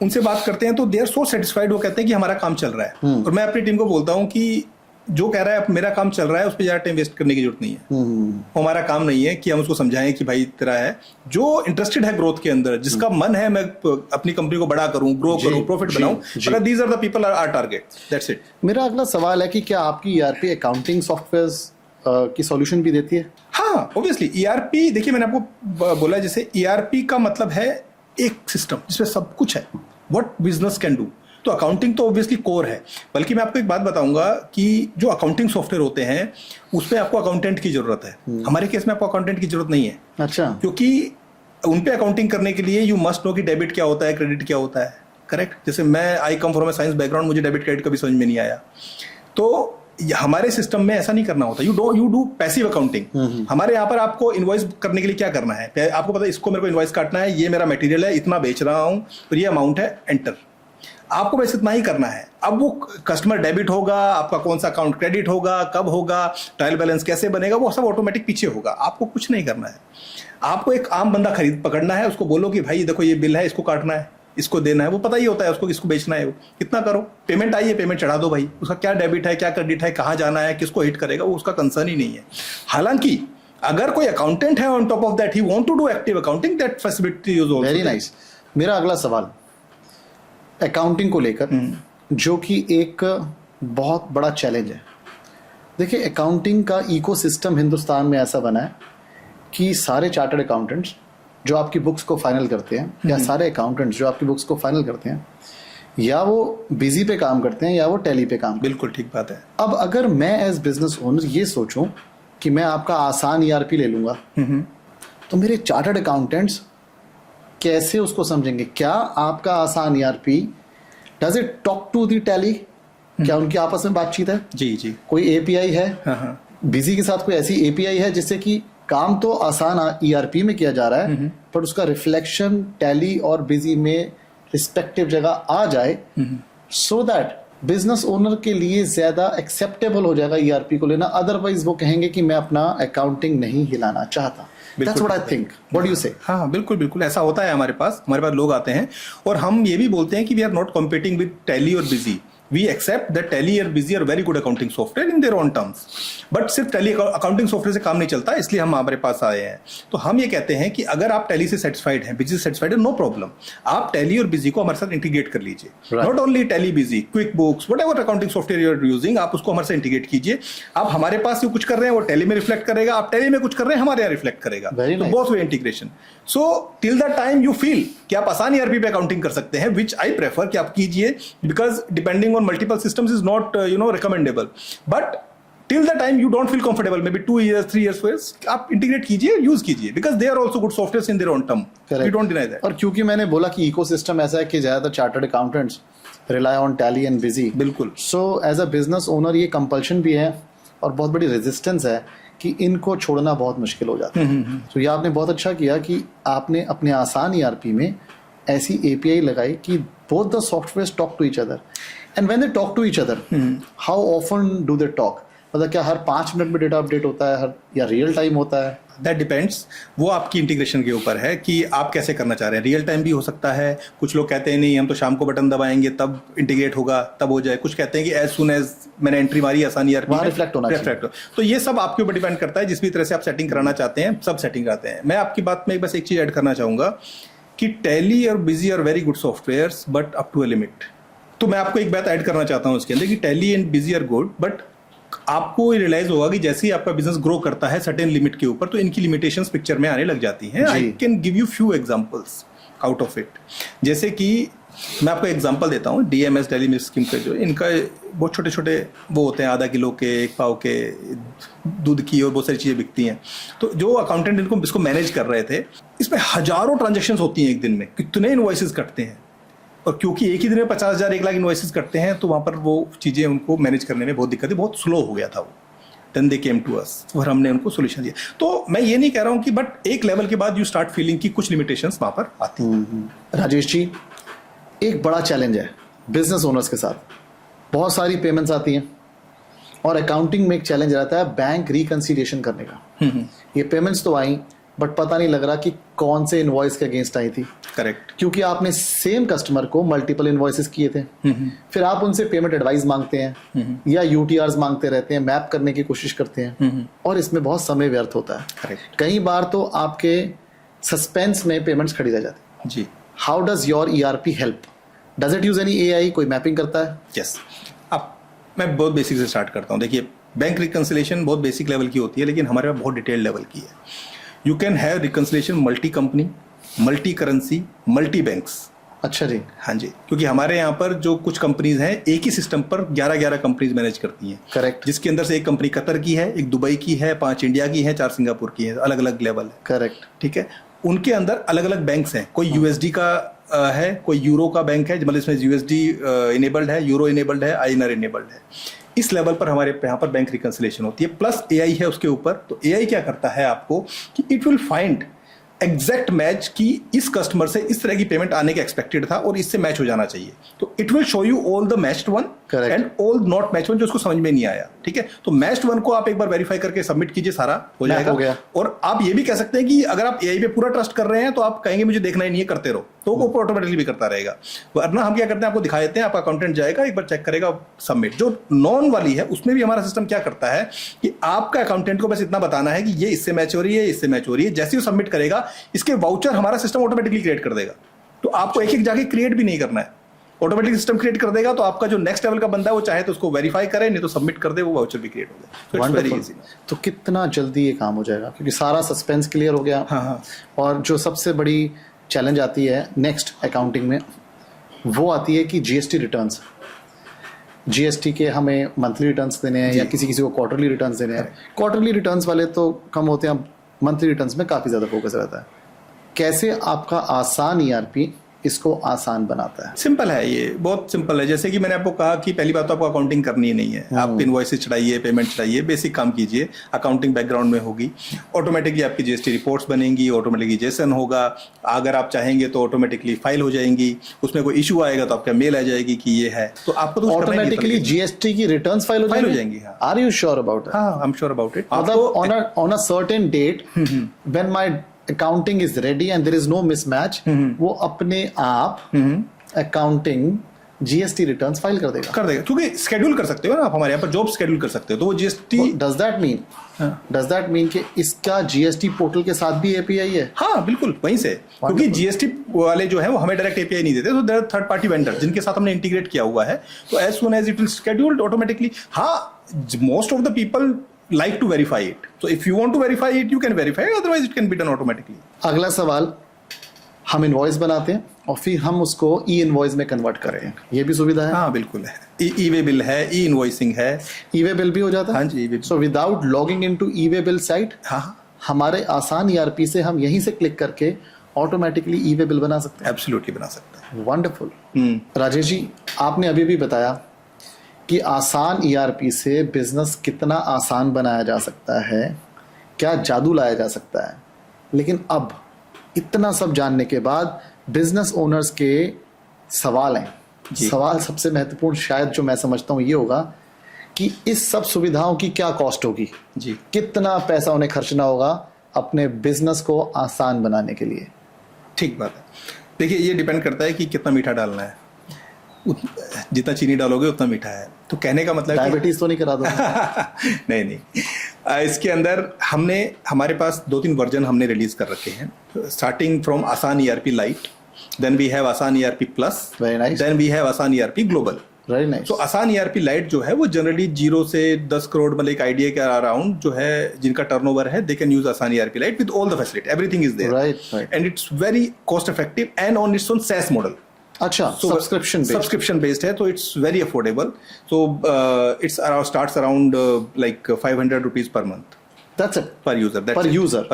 उनसे बात करते हैं तो दे आर सो सेटिस्फाइड, वो कहते हैं कि हमारा काम चल रहा है। और मैं अपनी टीम को बोलता हूँ कि जो कह रहा है मेरा काम चल रहा है, उस पर ज्यादा टाइम वेस्ट करने की जरूरत नहीं है। हमारा काम नहीं है कि हम उसको समझाएं कि भाई तेरा है, जो इंटरेस्टेड है ग्रोथ के अंदर, जिसका मन है मैं अपनी कंपनी को बड़ा करूं, ग्रो करूं, प्रॉफिट बनाऊं, these are the people are target, that's it. मेरा अगला सवाल है कि क्या आपकी ERP अकाउंटिंग सॉफ्टवेयर्स की सॉल्यूशन भी देती है? हाँ, ऑब्वियसली। ERP, देखिए मैंने आपको बोला, जैसे ERP का मतलब है एक सिस्टम जिसमें सब कुछ है, व्हाट बिजनेस कैन डू। तो अकाउंटिंग तो ऑब्वियसली कोर है, बल्कि मैं आपको एक बात बताऊंगा कि जो अकाउंटिंग सॉफ्टवेयर होते हैं उसमें आपको अकाउंटेंट की जरूरत है। हमारे केस में आपको अकाउंटेंट की जरूरत नहीं है। अच्छा। क्योंकि उन पे अकाउंटिंग करने के लिए यू मस्ट नो कि डेबिट क्या होता है, क्रेडिट क्या होता है। करेक्ट। जैसे मैं I come from a science background, मुझे डेबिट क्रेडिट कभी समझ में नहीं आया। तो हमारे सिस्टम में ऐसा नहीं करना होता। You do passive accounting. हमारे यहाँ पर आपको इनवॉइस करने के लिए क्या करना है, आपको पता है इसको मेरे को इनवॉइस काटना है, ये मेरा मटेरियल है, इतना बेच रहा हूँ और ये अमाउंट है, एंटर। आपको बस इतना ही करना है। अब वो कस्टमर डेबिट होगा, आपका कौन सा अकाउंट क्रेडिट होगा, कब होगा, ट्रायल बैलेंस कैसे बनेगा, वो सब ऑटोमेटिक पीछे होगा। आपको कुछ नहीं करना है। आपको एक आम बंदा खरीद पकड़ना है, उसको बोलो कि भाई देखो ये बिल है, इसको काटना है, इसको देना है, वो पता ही होता है उसको किसको बेचना है, वो कितना करो, पेमेंट आई है पेमेंट चढ़ा दो भाई, उसका क्या डेबिट है क्या क्रेडिट है, कहाँ जाना है, किसको हिट करेगा, वो उसका कंसर्न ही नहीं है। हालांकि अगर कोई अकाउंटेंट है on top of that he want to do active accounting, that facility is also very nice. मेरा अगला सवाल अकाउंटिंग को लेकर, जो कि एक बहुत बड़ा चैलेंज है। देखिए, अकाउंटिंग का इकोसिस्टम हिंदुस्तान में ऐसा बना है कि सारे चार्टर्ड अकाउंटेंट्स जो आपकी बुक्स को फाइनल करते हैं, या सारे अकाउंटेंट्स जो आपकी बुक्स को फाइनल करते हैं, या वो बिजी पे काम करते हैं या वो टैली पे काम। बिल्कुल ठीक बात है। अब अगर मैं एज बिजनेस ओनर ये सोचूं कि मैं आपका आसान ईआरपी ले लूंगा, तो मेरे चार्टर्ड अकाउंटेंट्स कैसे उसको समझेंगे? क्या आपका आसान ERP does it talk to the Tally? क्या उनकी आपस में बातचीत है? जी जी। कोई एपीआई है? हाँ। बिजी के साथ कोई ऐसी एपीआई है जिससे कि काम तो आसान ईआरपी में किया जा रहा है, पर उसका रिफ्लेक्शन टैली और बिजी में रिस्पेक्टिव जगह आ जाए, सो दैट बिजनेस ओनर के लिए ज्यादा एक्सेप्टेबल हो जाएगा ईआरपी को लेना। अदरवाइज वो कहेंगे कि मैं अपना अकाउंटिंग नहीं हिलाना चाहता। That's what I think. What do you say? हाँ बिल्कुल बिल्कुल ऐसा होता है। हमारे पास लोग आते हैं और हम ये भी बोलते हैं कि we are not competing with Tally और Busy. We accept that Tally और Busy are very good accounting software in their own terms. But सिर्फ Tally accounting software से काम नहीं चलता, इसलिए हम हमारे पास आए हैं। तो हम ये कहते हैं कि अगर आप Tally से satisfied हैं, Busy से satisfied है, no problem. आप Tally और Busy को हमारे साथ इंटीग्रेट कर लीजिए। Right. Not only Tally, Busy, QuickBooks, whatever accounting software you are using, आप उसको हमारे साथ इंटीग्रेट कीजिए। आप हमारे पास जो कुछ कर रहे हैं वो Tally में रिफ्लेक्ट करेगा, आप Tally में कुछ कर रहे हैं हमारे यहाँ रिफ्लेक्ट करेगा। Very nice. Both way integration. So till the time you feel कि आप आसान ईआरपी पे अकाउंटिंग कर सकते हैं, विच आई प्रेफर कि आप कीजिए, because depending on multiple systems is not recommendable. But till the time you don't feel comfortable, may be 2 years 3 years 4 years, आप इंटीग्रेट कीजिए, यूज कीजिए, because they are also good software in their own term. We don't deny that. और क्योंकि मैंने बोला कि ecosystem ऐसा है कि ज्यादातर chartered accountants rely on Tally and Busy, बिल्कुल। So as a business owner ये कंपल्शन भी है और बहुत बड़ी रेजिस्टेंस है कि इनको छोड़ना बहुत मुश्किल हो जाता है। तो ये आपने बहुत अच्छा किया कि आपने अपने आसान ईआरपी में ऐसी एपीआई लगाई कि both the softwares talk to each other, and when they talk to each other, how often do they talk? मतलब क्या हर 5 मिनट में डेटा अपडेट होता है, या रियल टाइम होता है? दैट डिपेंड्स, वो आपकी इंटीग्रेशन के ऊपर है कि आप कैसे करना चाह रहे हैं। रियल टाइम भी हो सकता है, कुछ लोग कहते हैं नहीं हम तो शाम को बटन दबाएंगे तब इंटीग्रेट होगा तब हो जाए, कुछ कहते हैं कि एज सुन एज मैंने एंट्री मारी आसान ईआरपी में रिफ्लेक्ट होना चाहिए। तो ये सब आपके ऊपर डिपेंड करता है, जिस भी तरह से आप सेटिंग कराना चाहते हैं सब सेटिंग कराते हैं। मैं आपकी बात में बस एक चीज ऐड करना चाहूंगा कि टैली और Busy are very good softwares but up to a limit. तो मैं आपको एक बात ऐड करना चाहता हूँ उसके अंदर कि Tally and Busy are good, but आपको रियलाइज होगा कि जैसे ही आपका बिजनेस ग्रो करता है सर्टेन लिमिट के ऊपर, तो इनकी लिमिटेशंस पिक्चर में आने लग जाती हैं। I can give you few examples out of it. जैसे कि मैं आपको एग्जांपल देता हूँ, डीएमएस डेली मिल्क स्कीम के जो इनका बहुत छोटे छोटे वो होते हैं, आधा किलो के 1 पाव के दूध की और बहुत सारी चीज़ें बिकती हैं। तो जो अकाउंटेंट इनको इसको मैनेज कर रहे थे, इसमें हजारों ट्रांजेक्शन होती हैं एक दिन में, कितने इनवॉइसेस कटते हैं, और क्योंकि एक ही दिन में 50,000 1 लाख इनवॉइसेस करते हैं, तो वहाँ पर वो चीज़ें उनको मैनेज करने में बहुत दिक्कत है, बहुत स्लो हो गया था वो। Then they came to us और हमने उनको सोल्यूशन दिया। तो मैं ये नहीं कह रहा हूँ कि, बट एक लेवल के बाद यू स्टार्ट फीलिंग कि कुछ लिमिटेशंस वहाँ पर आती हैं। राजेश जी, एक बड़ा चैलेंज है बिजनेस ओनर्स के साथ, बहुत सारी पेमेंट्स आती हैं और अकाउंटिंग में एक चैलेंज रहता है बैंक रिकंसिलिएशन करने का। ये पेमेंट्स तो आई, बट पता नहीं लग रहा कि कौन से इनवॉइस के अगेंस्ट आई थी। करेक्ट। क्योंकि आपने सेम कस्टमर को मल्टीपल इनवॉइसेस किए थे, फिर आप उनसे पेमेंट एडवाइस मांगते हैं या यूटीआरस मांगते रहते हैं, मैप करने की कोशिश करते हैं, और इसमें बहुत समय व्यर्थ होता है। करेक्ट। कई बार तो आपके सस्पेंस में पेमेंट्स खड़ी रह जाती है। जी। How does your ERP help? Does it use any AI? कोई मैपिंग करता है? यस। अब मैं बहुत बेसिक से स्टार्ट करता हूँ। देखिए, बैंक रिकंसिलिएशन बहुत बेसिक लेवल की होती है, लेकिन हमारे पास बहुत डिटेल लेवल की है। You can have reconciliation multi company, multi currency, multi banks. अच्छा जी। हाँ जी, क्योंकि हमारे यहाँ पर जो कुछ कंपनीज हैं एक ही सिस्टम पर 11 कंपनीज मैनेज करती हैं। करेक्ट। जिसके अंदर से एक कंपनी कतर की है, एक दुबई की है, 5 इंडिया की है, 4 सिंगापुर की है, अलग अलग लेवल है। करेक्ट। ठीक है। उनके अंदर अलग अलग बैंक्स हैं, कोई यूएसडी का है, कोई यूरो का बैंक है, मतलब इसमें यूएसडी इनेबल्ड है, यूरो इनेबल्ड है, आईएनआर इनेबल्ड है। इस लेवल पर हमारे यहाँ पर बैंक रिकंसिलिएशन होती है, प्लस एआई है उसके ऊपर। तो एआई क्या करता है आपको कि it will find exact match कि इस कस्टमर से इस तरह की पेमेंट आने का एक्सपेक्टेड था और इससे मैच हो जाना चाहिए। तो it will show you all the matched one and all not matched one जो उसको समझ में नहीं आया। ठीक है। तो मैच्ड वन को आप एक बार वेरीफाई करके सबमिट कीजिए, सारा हो जाएगा। हो गया। और आप ये भी कह सकते हैं कि अगर आप एआई पे पूरा ट्रस्ट कर रहे हैं तो आप कहेंगे मुझे देखना ही नहीं है, करते रहो, तो वो ऑटोमेटिकली भी करता रहेगा। वरना हम क्या करते हैं, आपको दिखा देते हैं, आपका अकाउंटेंट जाएगा, एक बार चेक करेगा, सबमिट। जो नॉन वाली है उसमें भी हमारा सिस्टम क्या करता है कि आपका अकाउंटेंट को बस इतना बताना है कि ये इससे मैच हो रही है, इससे मैच हो रही है। जैसे ही वो सबमिट करेगा, इसके वाउचर हमारा सिस्टम ऑटोमेटिकली क्रिएट कर देगा। तो आपको एक एक जाके क्रिएट भी नहीं करना है, ऑटोमेटिक सिस्टम क्रिएट कर देगा। तो आपका जो नेक्स्ट लेवल का बंदा है वो चाहे तो उसको वेरीफाई करे, नहीं तो सबमिट कर दे, वो वाउचर भी क्रिएट हो गया। Wonderful. तो कितना जल्दी ये काम हो जाएगा, क्योंकि सारा सस्पेंस क्लियर हो गया। हाँ। और जो सबसे बड़ी चैलेंज आती है नेक्स्ट अकाउंटिंग में, वो आती है कि जीएसटी रिटर्न्स। जीएसटी के हमें मंथली रिटर्न्स देने हैं या किसी को क्वार्टरली रिटर्न्स देने हैं। क्वार्टरली रिटर्न्स वाले तो कम होते हैं, मंथली रिटर्न्स में काफ़ी ज़्यादा फोकस रहता है। कैसे आपका आसान ईआरपी इसको आसान बनाता है? सिंपल है, ये बहुत सिंपल है। जैसे कि मैंने आपको कहा कि पहली बात तो आपको अकाउंटिंग करनी ही नहीं है। आप इनवॉइसेस चढ़ाइए, पेमेंट चढ़ाइए, बेसिक काम कीजिए, अकाउंटिंग बैकग्राउंड में होगी। ऑटोमेटिकली आपकी जीएसटी रिपोर्ट्स बनेंगी, ऑटोमेटिकली जेसन होगा। अगर आप चाहेंगे तो ऑटोमेटिकली फाइल हो जाएंगी, उसमें कोई इशू आएगा तो आपका मेल आ जाएगी कि ये है, तो आपको तो ऑटोमेटिकली जीएसटी की रिटर्न्स फाइल हो जाएंगी। Are you sure about it? हाँ, I am sure about it. मतलब on a certain date when my accounting is ready and there is no mismatch, वो अपने आप अकाउंटिंग जीएसटी रिटर्न्स फाइल कर देगा क्योंकि शेड्यूल कर सकते हो ना आप, हमारे यहाँ पर जॉब शेड्यूल कर सकते हो, तो वो जीएसटी। डज दैट मीन कि इसका जीएसटी पोर्टल के साथ भी एपीआई है? हाँ बिल्कुल, वहीं से। क्योंकि जीएसटी वाले जो है वो हमें डायरेक्ट एपीआई नहीं देते, तो देयर थर्ड पार्टी वेंडर जिनके साथ हमने इंटीग्रेट किया हुआ है। तो as soon as it will scheduled automatically. हाँ, most of the people like to verify it. So if you want to verify it, you can verify, otherwise it can be done automatically. अगला सवाल, हम invoice बनाते हैं और फिर हम उसको ई इनवॉइस में कन्वर्ट कर रहे हैं, ये भी सुविधा है? हाँ बिल्कुल है। ई वे बिल है, ई इनवॉइसिंग है, ई वे बिल भी हो जाता है। हाँ जी। सो विदाउट लॉगिंग इनटू ई वे बिल साइट, हमारे आसान ईआरपी से हम यहीं से क्लिक करके ऑटोमेटिकली ई वे बिल बना सकते हैं। एब्सोल्युटली बना सकते हैं। वंडरफुल। राजेश जी, आपने अभी भी बताया कि आसान ईआरपी से बिजनेस कितना आसान बनाया जा सकता है, क्या जादू लाया जा सकता है। लेकिन अब इतना सब जानने के बाद बिजनेस ओनर्स के सवाल हैं। सवाल सबसे महत्वपूर्ण शायद जो मैं समझता हूँ ये होगा कि इस सब सुविधाओं की क्या कॉस्ट होगी जी, कितना कितना पैसा उन्हें खर्चना होगा अपने बिजनेस को आसान बनाने के लिए। ठीक बात है। देखिए, ये डिपेंड करता है कि कितना मीठा डालना है। जितना चीनी डालोगे उतना मीठा है। तो कहने का मतलब डायबिटीज तो नहीं करा दो? नहीं। इसके अंदर हमारे पास 2-3 वर्जन हमने रिलीज कर रखे हैं, starting from Aasaan ERP lite, then we have Aasaan ERP plus, very nice, then we have Aasaan ERP global. Very nice. तो आसान ईआरपी लाइट जो है वो जनरली 0 से 10 करोड़ मतलब एक आइडिया के अराउंड जो है जिनका टर्नओवर है, they can use Aasaan ERP lite with all the facility, everything is there, right, and it's very cost effective and on its own SaaS model. अच्छा, सब्सक्रिप्शन बेस्ड है, तो it's very affordable. So it's around starts around like 500 rupees per month. That's it. Per user. Per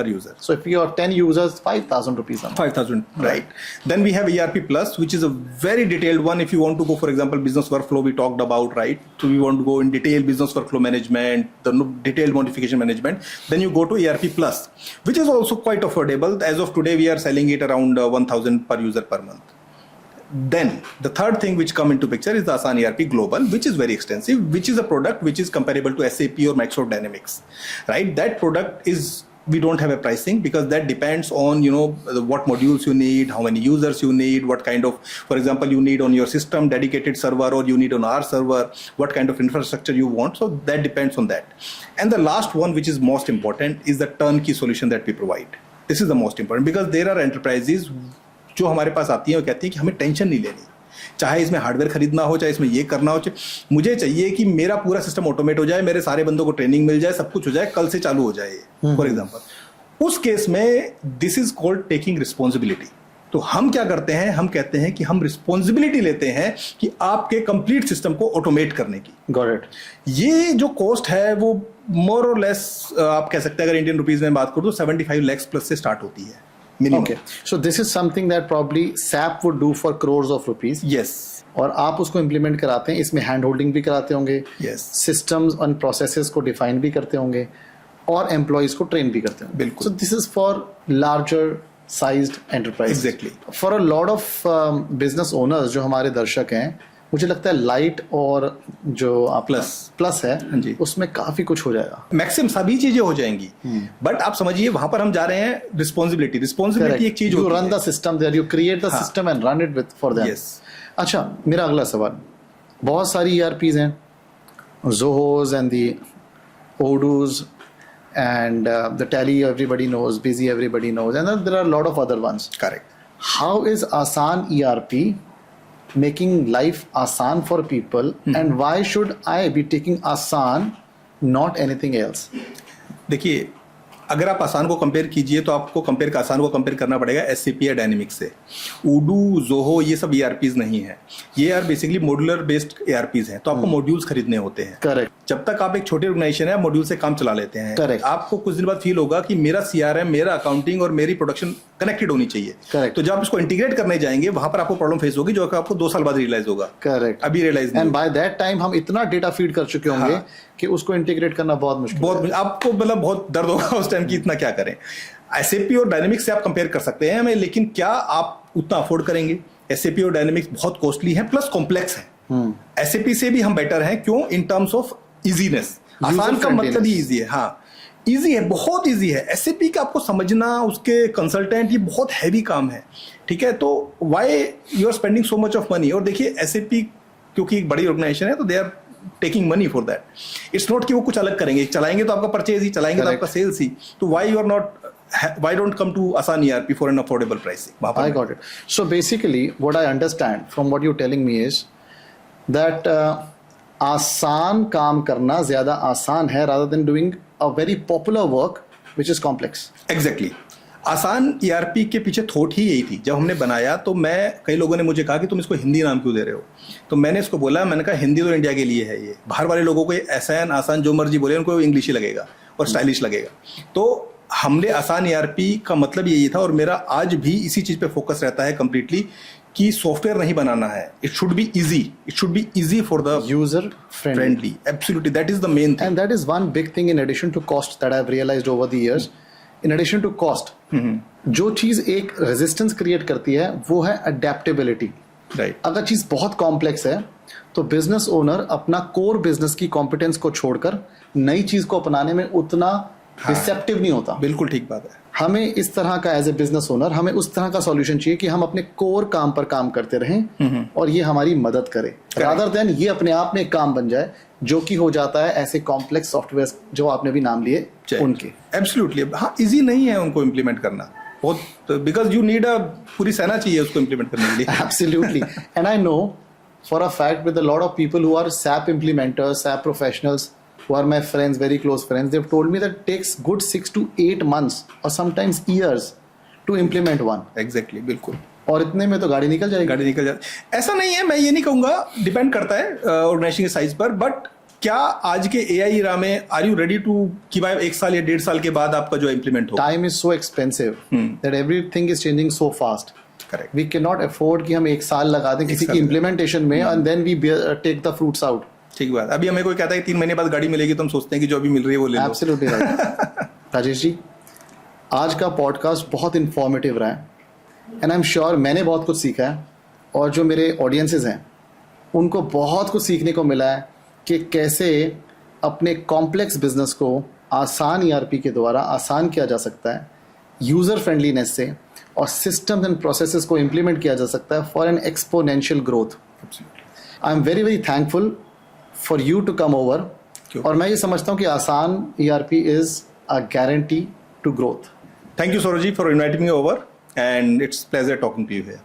user. So if you are 10 users, 5,000 rupees a month. 5,000, right. Then we have ERP Plus, which is a very detailed one. If you want to go, for example, business workflow we talked about, right? So we want to go in detail business workflow management, the detailed modification management. Then you go to ERP Plus, which is also quite affordable. As of today, we are selling it around 1,000 per user per month. Then the third thing which come into picture is the Asan ERP Global, which is very extensive, which is a product which is comparable to SAP or Microsoft Dynamics, right? That product is, we don't have a pricing because that depends on, you know, what modules you need, how many users you need, what kind of, for example, you need on your system dedicated server or you need on our server, what kind of infrastructure you want. So that depends on that. And the last one, which is most important, is the turnkey solution that we provide. This is the most important because there are enterprises जो हमारे पास आती है वो कहती है कि हमें tension नहीं लेनी, चाहे इसमें हार्डवेयर खरीदना हो, चाहे इसमें ये करना हो, मुझे चाहिए कि मेरा पूरा सिस्टम ऑटोमेट हो जाए, मेरे सारे बंदों को ट्रेनिंग मिल जाए, सब कुछ हो जाए, कल से चालू हो जाए। फॉर एग्जांपल उस केस में this is called taking responsibility. तो हम क्या करते हैं, हम कहते हैं कि हम रिस्पॉन्सिबिलिटी लेते हैं कि आपके कंप्लीट सिस्टम को ऑटोमेट करने की। Got it. ये जो कॉस्ट है वो मोर और लेस आप कह सकते हैं, अगर इंडियन रुपीज में बात करूं तो 75 lakhs प्लस से स्टार्ट होती है minimum. Okay, so this is something that probably SAP would do for crores of rupees. Yes. और आप उसको इम्प्लीमेंट कराते हैं, इसमें हैंड होल्डिंग भी कराते होंगे, yes. सिस्टम्स और प्रोसेसेस को डिफाइन भी करते होंगे और एम्प्लॉइज को ट्रेन भी करते होंगे। बिल्कुल। So this is for larger sized enterprise. Exactly. For a lot of business owners जो हमारे दर्शक हैं, मुझे लगता है लाइट और जो आप प्लस है हाँ जी। उसमें काफी कुछ हो जाएगा। मैक्सिमम सभी चीजें हो जाएंगी, बट आप समझिए वहां पर हम जा रहे हैं रिस्पॉन्सिबिलिटी एक चीज यू होती रन है। The system there, you create the system and run it with for them. Yes. अच्छा, मेरा अगला सवाल, बहुत सारी ERPs हैं, Zohos and the Odoo's and the Tally everybody knows, Busy everybody knows, and then there are a lot of other ones. Correct. How is Asan ERP making life Asan for people, and why should I be taking Asan, not anything else? देखिए, अगर आप आसान को compare कीजिए तो आपको आसान को कंपेयर करना पड़ेगा SAP या डायनेमिक्स से। उडू, जोहो ये सब ERPs नहीं है, ये are basically modular based ERPs हैं, तो आपको मॉड्यूल्स खरीदने होते हैं। करेक्ट। जब तक आप एक छोटे ऑर्गेनाइजेशन है, मॉड्यूल से काम चला लेते हैं। Correct. आपको कुछ दिन बाद फील होगा कि मेरा CRM, मेरा अकाउंटिंग और मेरी प्रोडक्शन कनेक्टेड होनी चाहिए। Correct. तो जब आप इसको इंटीग्रेट करने जाएंगे वहां पर आपको प्रॉब्लम फेस होगी, जो कि आपको 2 साल बाद रियलाइज होगा। करेक्ट। अभी रियलाइज नहीं। एंड बाय दैट टाइम हम इतना डेटा फीड कर चुके होंगे कि उसको इंटीग्रेट करना बहुत मुश्किल है। आपको मतलब बहुत दर्द होगा उस टाइम की इतना क्या करें। SAP और डायनेमिक्स से आप कंपेयर कर सकते हैं हमें, लेकिन क्या आप उतना अफोर्ड करेंगे? SAP और डायनेमिक्स बहुत कॉस्टली है, प्लस कॉम्प्लेक्स है। SAP से भी हम बेटर हैं, क्यों? In terms of easiness. आसान का मतलब ही इजी है। हाँ, इजी है, बहुत इजी है। SAP का आपको समझना, उसके कंसल्टेंट, ये बहुत हैवी काम है, ठीक है? तो why you are spending so much of money? और देखिए SAP क्योंकि एक बड़ी ऑर्गेनाइजेशन है, तो they are taking money for that. It's not कि वो कुछ अलग करेंगे, चलाएंगे तो आपका परचेज ही, चलाएंगे तो आपका सेल्स ही। तो why you are not, why don't come to Asan ERP for an affordable pricing? I got it. So basically, what I understand from what you're telling me is that आसान काम करना ज्यादा आसान है rather than doing a very popular work which is complex. Exactly. आसान ERP के पीछे thought ही यही थी। जब हमने बनाया तो कई लोगों ने मुझे कहा कि तुम इसको हिंदी नाम क्यों दे रहे हो? तो मैंने इसको बोला, मैंने कहा हिंदी तो इंडिया के लिए है, ये बाहर वाले लोगों को आसान आसान जो मर्जी बोले, उनको इंग्लिश ही लगेगा और स्टाइलिश लगेगा। तो हमने आसान ERP का मतलब यही था, और मेरा आज भी इसी चीज पे फोकस रहता है कंप्लीटली, कि सॉफ्टवेयर नहीं बनाना है, it should be easy, it should be easy for the user friendly. Absolutely, that is the main thing. And that is one big thing in addition to cost that I've realized over the years. In addition to cost, जो चीज एक resistance create करती है वो है adaptability. Right. अगर चीज बहुत कॉम्प्लेक्स है तो बिजनेस ओनर अपना कोर बिजनेस की कॉम्पिटेंस को छोड़कर नई चीज को अपनाने में उतना रिसेप्टिव नहीं होता। बिल्कुल ठीक बात है। हमें इस तरह का एज ए बिजनेस ओनर हमें उस तरह का सॉल्यूशन चाहिए कि हम अपने कोर काम पर काम करते रहें और ये हमारी मदद करे, रादर देन ये अपने आप में एक काम बन जाए, जो कि हो जाता है ऐसे कॉम्प्लेक्स सॉफ्टवेयर जो आपने भी नाम लिए उनके। एब्सोल्युटली। हाँ, इजी नहीं है उनको इम्प्लीमेंट करना बहुत, बिकॉज यू नीड पूरी सेना चाहिए उसको इम्प्लीमेंट करने के लिए। Absolutely. And I know for a fact with a lot of people who are SAP implementers, SAP professionals, who are my friends, very close friends, they've told me that it takes good 6 to 8 months or sometimes years to implement one. Exactly, बिल्कुल। और इतने में तो गाड़ी निकल जाएगी। ऐसा नहीं है, मैं ये नहीं कहूंगा, डिपेंड करता है ऑर्गेनाइजेशन के साइज पर, बट क्या आज के AI era में आर यू रेडी टू कि भाई 1 साल या 1.5 साल के बाद आपका जो इम्प्लीमेंट हो? Time is so expensive that everything is changing so fast. Correct. We can not afford कि हम 1 साल लगा दें किसी की इम्प्लीमेंटेशन में and then we take the fruits out. ठीक बात। अभी हमें कोई कहता है 3 महीने बाद गाड़ी मिलेगी तो हम सोचते हैं कि जो अभी मिल रही है वो ले लो। Absolutely right. राजेश जी, आज का पॉडकास्ट बहुत इंफॉर्मेटिव रहा है एंड आई एम श्योर मैंने बहुत कुछ सीखा है, और जो मेरे ऑडियंसेस हैं उनको बहुत कुछ सीखने को मिला है कि कैसे अपने कॉम्प्लेक्स बिजनेस को आसान ERP के द्वारा आसान किया जा सकता है, यूज़र फ्रेंडलीनेस से, और सिस्टम्स एंड प्रोसेसेस को इम्प्लीमेंट किया जा सकता है for an exponential growth. I am very very thankful for you to come over, और मैं ये समझता हूँ कि Aasaan ERP is a guarantee to growth. Thank you Saurabh ji for inviting me over, and it's pleasure talking to you here.